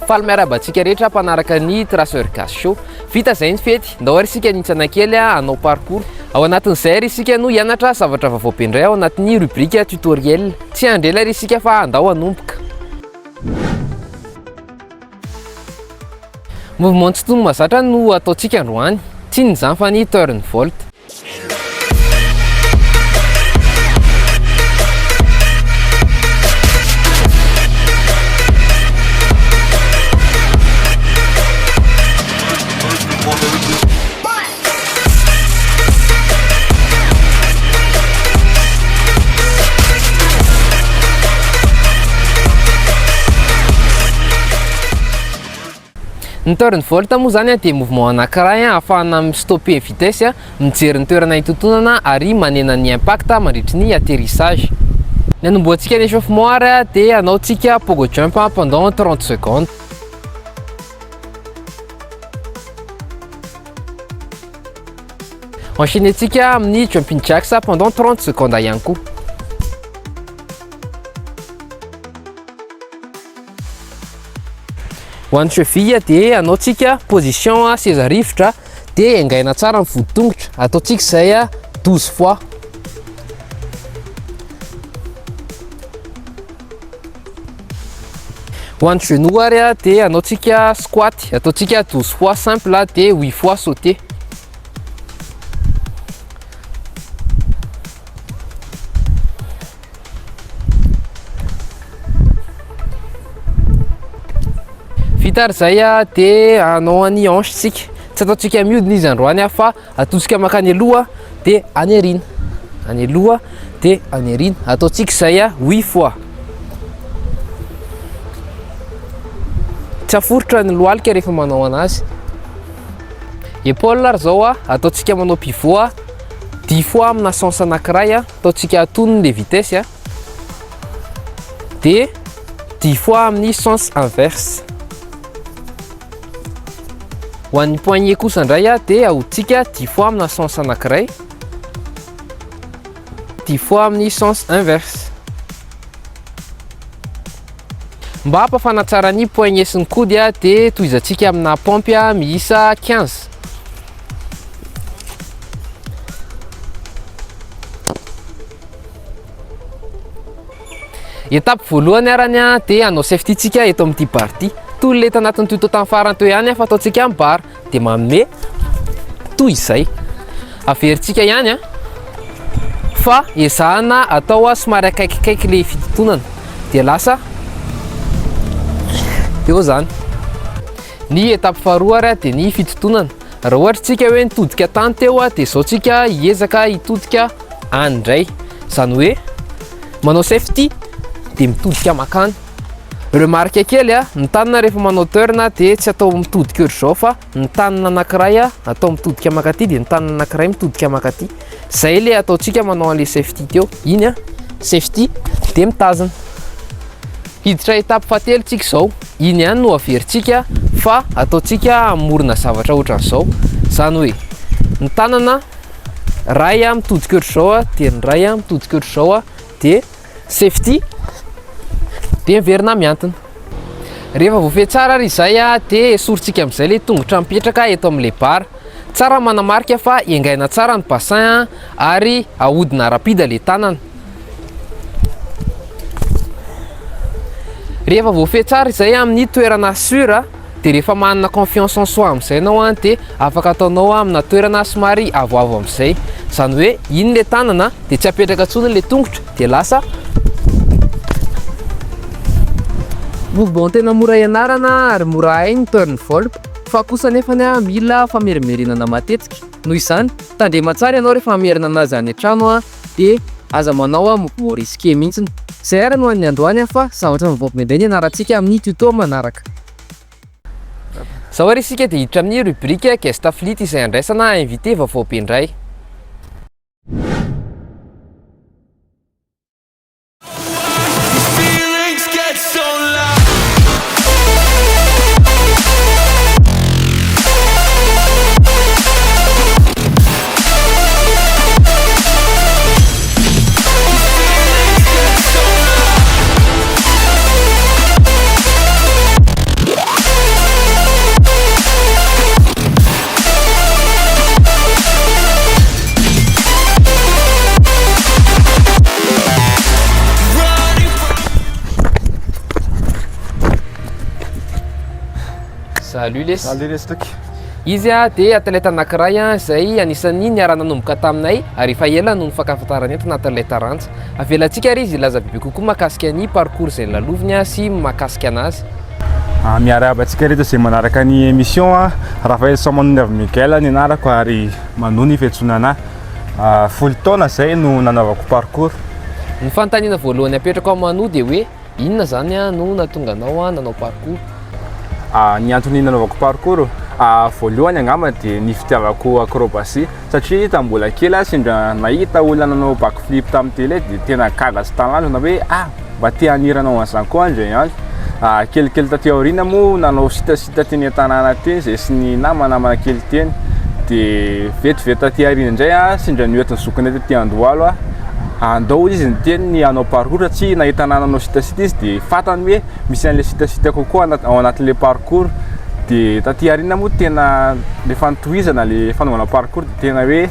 Faly miarahaba antsika rehetra mpanaraka ny Traceur Gas Show. Vita zay ny fety, ndao ary isika nintsana kely hanao parcours. Ao anatin'izay ary isika no hianatra zavatra vaovao be indray ao anatin'ny rubrique tutoriel. Tsy handrela ary isika fa andao hanomboka. Mouvement tsy tony mazatra no ataontsika androany, tsy inona fa ny turn volt. Ny turn volt moa zany dia mouvement anankiray ahafahana mistopper vitesse, mijery ny toerana hitontonana ary manena ny impact mandritry ny atterrissage. Ny anomboantsika ny échauffement dia anaontsika pogo jump pendant 30 secondes. Enchaînetsika amin'ny jumping jacks pendant 30 secondes ihany koa. Ho an'ny cheville dia anaontsika position seza rivotra dia engaina tsara ny vodi-tongotra, ataontsika izay 12 fois. Ho an'ny genou ary dia anaontsika squat, ataontsika 12 fois simple dia 8 fois sauté. Vita ary zay dia anao any hanche tsika, tsy ataontsika mihodina izy androany fa atosika makany aloha dia any arina, any aloha dia any arina, ataontsika izay 8 fois. Tsy aforotra ny lohalika rehefa manao anazy. Épaule ary zao ataontsika manao pivot 10 fois amina sens anankiray, ataontsika atonony le vitesse dia 10 fois amin'ny sens inverse. Ho an'ny poignet kosa indray dia ahoditsika 10 fois amina sens anankiray, 10 fois amin'ny sens inverse. Mba hampafana tsara ny poignet sy ny kody dia tohizantsika amina pompe miisa 15. Étape voalohany arany dia anao safety tsika eto amin'ity partie. Toy le tanatin'ny tuto tamin'ny farany teo ihany fa ataontsika amin'ny bara dia manome toy izay. Averintsika ihany fa ezahana atao somary akaikikaiky le fitontonana dia lasa eo zany. Ny étape faharoa ary dia ny fitontonana. Raha ohatra tsika hoe nitodika tany teo dia izao tsika hiezaka hitodika any indray, izany hoe manao safety dia mitodika makany. Remarque kely ny tanana rehefa manao turn dia tsy atao mitodika ohatr'izao fa ny tanana anankiray atao mitodika makaty dia ny tanana anankiray mitodika makaty. Zay le ataontsika manao an'le safety teo. Iny safety dia mitazana. Hiditra étape fahatelo tsika izao. Iny ihany no averintsika fa ataontsika amorona zavatra ohatran'izao. Izany hoe ny tanana ray mitodika ohatr'izao dia ny ray mitodika ohatr'izao dia safety dia miverina miantona. Rehefa voafehy tsara ary izay dia esorintsika amin'izay le tongotra mipetraka eto amin'ilay bara. Tsara manamarika fa engaina tsara ny bassin ary ahodina rapide le tanana. Rehefa voafehy tsara izay amin'ny toerana sûre dia rehefa manana confiance en soi amin'izay ianao dia afaka ataonao amina toerana somary avoavo amin'izay. Izany hoe iny le tanana dia tsy apetraka intsony le tongotra dia lasa mouvement tena mora ianarana ary mora hay ny turn volt, fa kosa nefa mila famerimerenana matetika. Noho izany tandrema tsara ianao rehefa amerina anazy any an-trano dia aza manao mouvement risqué mihitsiny. Zay ary no an'ny androany fa zavatra mivaoka indray ny anarantsika amin'ny tuto manaraka. Zao ary isika dia hiditra amin'ny rubrique gesta flit izay andraisana invité vaovao be indray. Lulesy. Alelestoky. Izy dia athlète anankiray izay anisan'ny niara nanomboka taminay ary efa ela no nifankafantarana eto na athlète rantsa. Avelantsika ary izy ilaza bebe kokoa mahakasika ny parcours izay laloviny sy mahakasika anazy. Miarahaba antsika reto izay manaraka ny émission Raphaël Samanonavy Miguel ny anarako ary Manoa ny fiantsonana folo taona izay no nanaovako parcours. Ny fanontaniana voalohany apetraka ao Manoa dia hoe inona zany no nahatonga anao nanao parcours? Ny antony nanaovako parcours voalohany angamba dia ny fitiavako acrobatie satria tamin'ny mbola kely sendra nahita olona nanao backflip tamin'ny télé dia tena gaga sy tanàna na hoe mba te haniranao an'izany koa andro andro. Kelikely taty aoriana moa nanao sitasita teny an-tanàna teny izay sy ny namana kely teny dia vetivety taty aoriana indray sendra nioetin'ny zokiny taty Andohalo andao izy niteny ny hanao parcours satria nahita nanao sitasita izy dia fantany hoe misy an'ilay sitasita kokoa ao anatin'ilay parcours. Dia taty aoriana moa tena rehefa nitohizana le fanaovana parcours dia tena hoe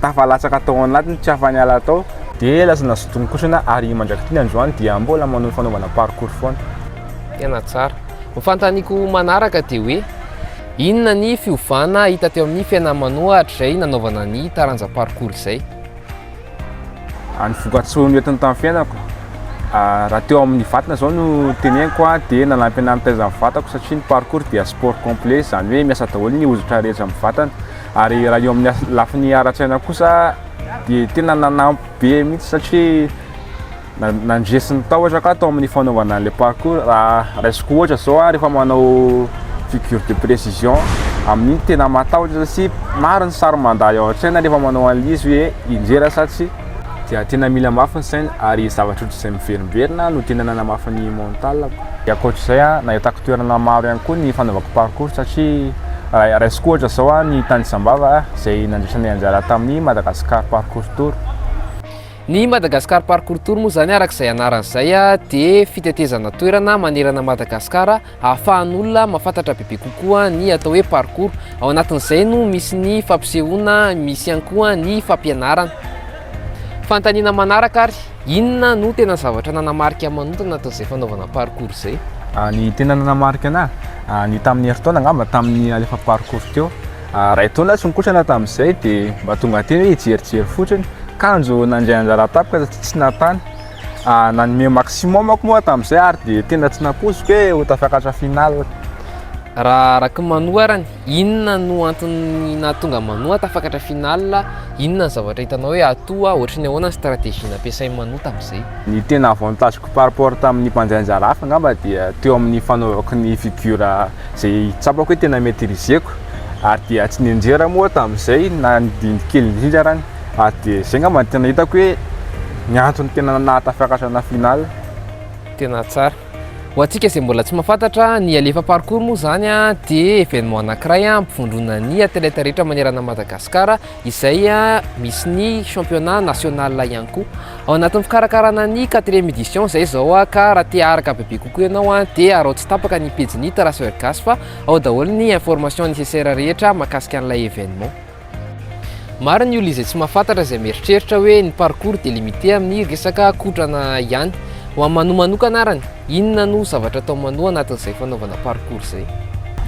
tafalatsaka tao anatiny tsy afa-niala tao dia lasa nasotony kosana ary mandraky tiny androany dia mbola manao fanaovana parcours foana. Tena tsara. Ny fanontaniako manaraka dia hoe inona ny fiovana hita teo amin'ny fiainana Manoa hatr'izay nanaovana ny taranja parcours izay? Ny voka-tsoa noentiny tamin'ny fiainako raha teo amin'ny vatana zao no teneniko dia nanampy anahy mitaiza amin'ny vatako satria ny parcours dia sport complet izany hoe miasa daholo ny hozitra rehetra amin'ny vatana ary raha eo amin'ny lafiny ara-tsaina kosa dia tena nanampy be mihitsy satria nandresy ny tahotra ka tao amin'ny fanaovana an'ilay parcours. Raha raisiko ohatra zao rehefa manao figure de précision amin'iny tena matahotra satria maro ny sary mandalo ao an-tsaina rehefa manao an'izy hoe injera sa tsy dia tena mila mafy ny saina ary zavatra ohatr'izay miverimberina no tena nanamafy ny mental. Ankoatr'izay nahitako toerana maro ihany koa ny fanaovako parcours satria raisiko ohatra zao ny tany Sambava izay nandrisanay anjara tamin'ny Madagascar Parcours Tour. Ny Madagascar Parcours Tour moa zany arak'izay anaran'izay dia fitetezana toerana manerana Madagasikara ahafahan'olona mahafantatra bebe kokoa ny atao hoe parcours. Ao anatin'izay no misy ny fampisehoana, misy ihany koa ny fampianarana. Fanontaniana manaraka ary inona no tena zavatra nanamarika manokana anatin'izay fanaovana parcours izay? Ny tena nanamarika anahy ny tamin'ny heritaona angamba tamin'ny alefa parcours teo ray taona tsy nikotrana tamin'izay dia mba tonga teny hoe hijerijery fotsiny kanjo nandray anjara tapaka tsy natany nanome maximum ako moa tamin'izay ary dia tena tsy naposiko hoe ho tafiakatra final. Raha araka Manoa arany inona no antony nahatonga Manoa tafakatra final? Inona ny zavatra hitanao hoe atoa ohatrany ahoana ny stratégie nampiasain'ny Manoa tamin'izay? Ny tena avantageko par rapport tamin'ny mpanday anjara hafa angamba dia teo amin'ny fanaovako ny figure izay tsapako hoe tena maîtriseko ary dia tsy nianjera moa tamin'izay na nidiny kely indrindra arany dia izay angamba tena hitako hoe ny antony tena nahatafiakatra na final. Tena tsara. Ho antsika izay mbola tsy mahafantatra ny alefa parcours moa zany dia événement anankiray ampifondrona ny athlète rehetra manerana Madagasikara izay misy ny championnat national ihany koa. Ao anatin'ny fikarakarana ny 4e édition izay zao ka raha te araka bebe kokoa ianao dia arao tsy tapaka ny pejin'ny Traceur Gasy fa ao daholo ny information nécessaire rehetra mahakasika an'ilay événement. Maro ny olona izay tsy mahafantatra izay mieritreritra hoe ny parcours dia limité amin'ny resaka kotrana ihany. Ho amin'ny Manoa manokana arany inona no zavatra atao Manoa anatin'izay fanaovana parcours izay?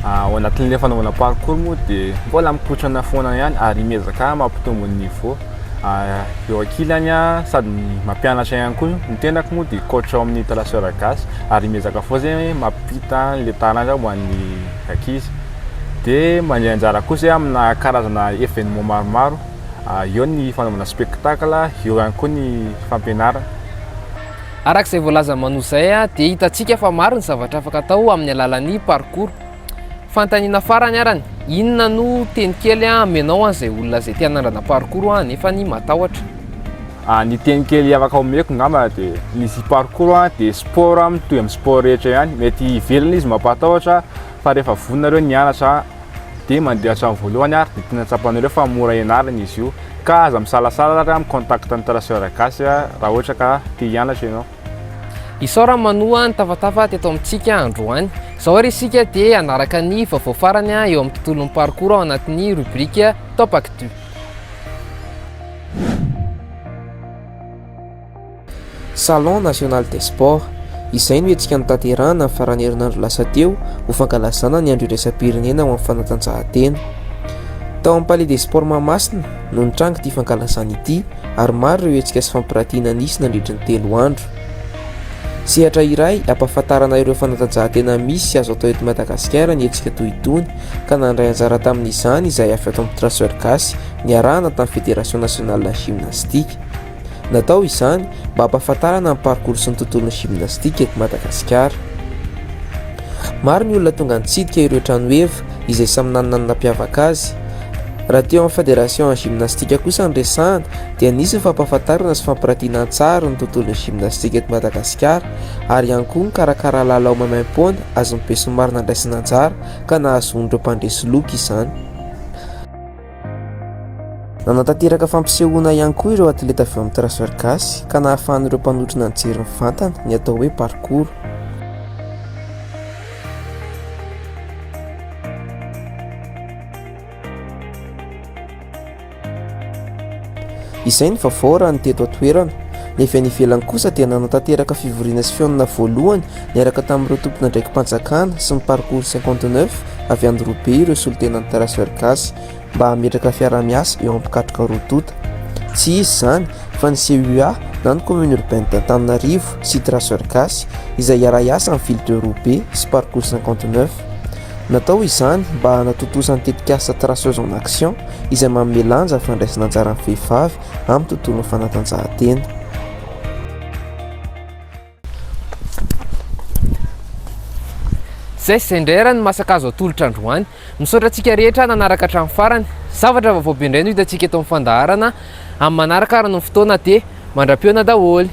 Ao anatin'ilay fanaovana parcours moa dia mbola mikotrana foana ihany ary miezaka mampitombo ny niveau. Eo ankilany sady mampianatra ihany koa ny tenako moa dia coach ao amin'ny Traceur Gasy ary miezaka foa zay mampita le taranja ho an'ny ankizy dia mandray anjara kosa amina karazana événement maromaro eo ny fanaovana spectacle eo ihany koa ny fampianarana. Arak'izay voalaza Manoa izay dia hitantsika fa maro ny zavatra afaka atao amin'ny alalan'ny parcours. Fanontaniana farany arany inona no teny kely amenao an'izay olona izay tia hanandrana parcours nefa ny matahotra? Ny teny kely afaka omeko ngamba dia nisy parcours dia sport mitohy amin'ny sport rehetra ihany mety hivelona izy mampatahotra fa rehefa vonareo nianatra dia mandeha hatrany voalohany ary dia tena tsapanareo fa mora ianarana izy io ka aza misalasala amin'ny contact ny Traceur Gasy raha ohatra ka te hianatra ianao. Isaora Manoa ny tafatafa teto amintsika androany. Izao ary isika dia anaraka ny vaovao farany eo amin'ny tontolon'ny parcours ao anatin'ny rubrique Top Actu. Salon national des sports. Izay no hetsika nitanterahana amin'ny farany herinandro lasa teo ho fankalazana ny andro iraisam-pirenena ho amin'ny fanatanjahantena. Tao amin'ny Palais des Sports Mahamasina no nitrango ity fankalazana ity ary maro ireo hetsika sy fampiratiana nisy nandritra ny 3 andro. Sehatra iray ampahafantarana ireo fanatanjahantena misy sy azo atao eto Madagasikara ny hetsika toy itony ka nandray anjara tamin'izany izay avy ato amin'ny transfer gasy niarahana tamin'ny Fédération Nationale de Gymnastique. Natao izany mba ampahafantarana ny parcours sy ny tontolon'ny gymnastika eto Madagasikara. Maro ny olona tonga nitsidika ireo trano heva izay samy nanana ny nampiavaka azy. Raha teo amin'ny Fédération Gymnastika kosa ny resahana dia nisy ny fampahafantarana sy fampiratiana tsara ny tontolon'ny gymnastika eto Madagasikara ary ihany koa ny karakara lalao maimaim-poana azo mipesy maro nandraisana anjara ka nahazoan'ireo mpandresy loka izany. Nanatanteraka fampisehoana ihany koa ireo atleta avy amin'ny transfer gasy ka nahafahan'ireo mpanotrona nijery ny vantana ny atao hoe parcours. Izay ny vaovao raha ny teto atoerana. Nefa ny ivelany kosa dia nanatanteraka fivoriana sy fihaonana voalohany niaraka tamin'ireo tompona ndraiky mpanjakana sy ny parcours 59 avy any Roubaix ireo solotenan'ny transfer gasy mba hametraka fiara-miasa eo ampikatroka rotota. Tsy izy izany fa ny CUA na ny commune urbaine d'Antananarivo sy transfer gasy izay iara-iasa amin'ny ville de Roubaix sy parcours 59. Natao izany mba hanatotosan'ny tetikasa traceuse en action izay manome lanja ny fandraisana anjara amin'ny vehivavy amin'ny tontolon'ny fanatanjahantena. Zay sy indray ny masaka azo atolotra androany. Misaotra antsika rehetra nanaraka hatramin'ny farany. Zavatra vaovao be indray no hitantsika eto amin'ny fandaharana amin'ny manaraka arany ny fotoana dia mandra-peona daholo.